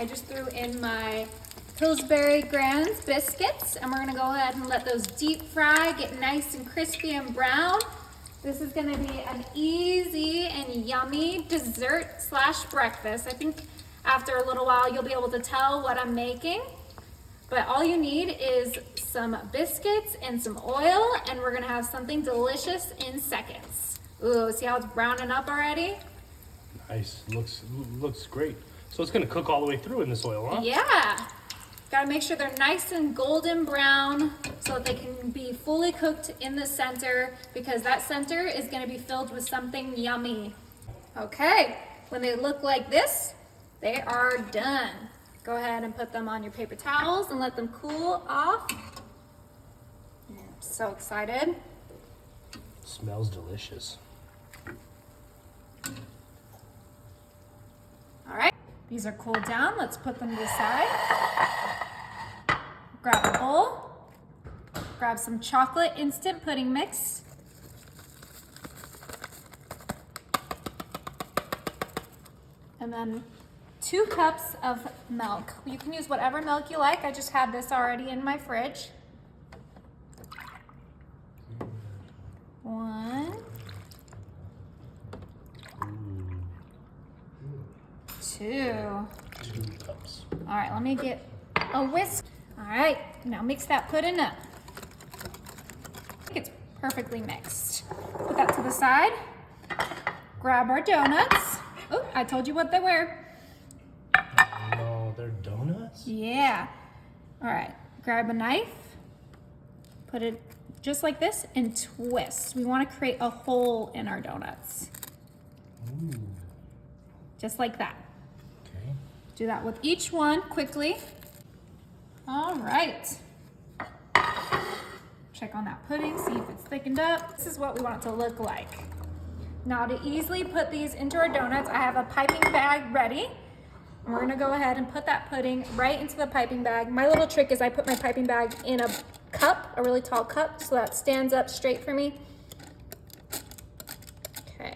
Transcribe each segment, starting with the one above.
I just threw in my Pillsbury Grands biscuits, and we're gonna go ahead and let those deep fry, get nice and crispy and brown. This is gonna be an easy and yummy dessert slash breakfast. I think after a little while, you'll be able to tell what I'm making. But all you need is some biscuits and some oil, and we're gonna have something delicious in seconds. Ooh, see how it's browning up already? Nice, looks great. So it's gonna cook all the way through in this oil, huh? Yeah. Gotta make sure they're nice and golden brown so that they can be fully cooked in the center, because that center is gonna be filled with something yummy. Okay, when they look like this, they are done. Go ahead and put them on your paper towels and let them cool off. I'm so excited. Smells delicious. All right, these are cooled down. Let's put them to the side. Grab a bowl. Grab some chocolate instant pudding mix. And then 2 cups of milk. You can use whatever milk you like. I just have this already in my fridge. 1, 2. 2 cups. All right, let me get a whisk. All right, now mix that pudding up. I think it's perfectly mixed. Put that to the side. Grab our donuts. Oh, I told you what they were. No, they're donuts? Yeah. All right, grab a knife. Put it just like this and twist. We want to create a hole in our donuts. Ooh. Just like that. Okay. Do that with each one quickly. All right. Check on that pudding, see if it's thickened up. This is what we want it to look like. Now to easily put these into our donuts, I have a piping bag ready. And we're gonna go ahead and put that pudding right into the piping bag. My little trick is I put my piping bag in a cup, a really tall cup, so that stands up straight for me. Okay.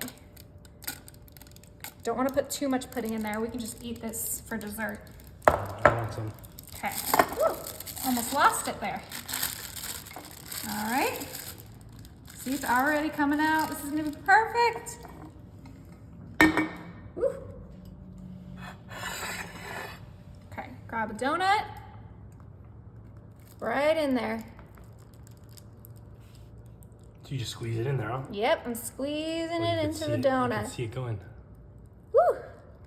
Don't wanna put too much pudding in there. We can just eat this for dessert. I want some. Okay. Woo, almost lost it there. All right. See, it's already coming out. This is gonna be perfect. Woo. Okay, grab a donut. Right in there. So you just squeeze it in there, huh? Yep, I'm squeezing Well, it you can into see the it- You donut. can see it going. Woo,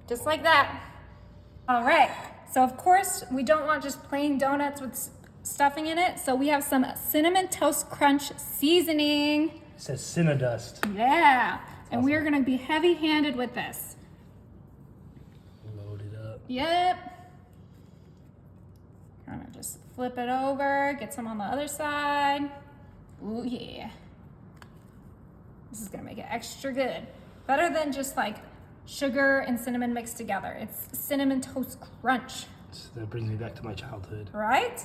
just like that. All right, so of course we don't want just plain donuts with stuffing in it, so we have some Cinnamon Toast Crunch seasoning. It says Cinnadust. Yeah, and awesome. we're gonna be heavy-handed with this. Load it up. Yep. Kind of just flip it over, get some on the other side. Ooh, yeah. This is gonna make it extra good. Better than just like sugar and cinnamon mixed together. It's Cinnamon Toast Crunch, That brings me back to my childhood. right?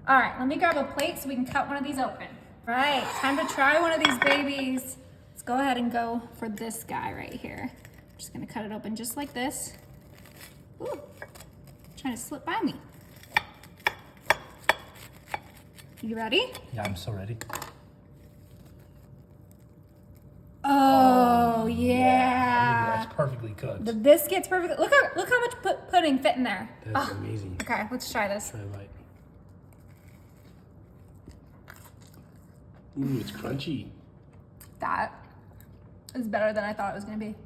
All right, let me grab a plate so we can cut one of these open. Right, time to try one of these babies. Let's go ahead and go for this guy right here. I'm just gonna cut it open just like this. Ooh, trying to slip by me. You ready? Yeah, I'm so ready. Oh, Look at yeah. that, it's perfectly cooked. The biscuit's perfect. Look how much pudding fit in there. That's Oh, amazing. okay, let's try this. Try a bite. Ooh, it's crunchy. That is better than I thought it was gonna be.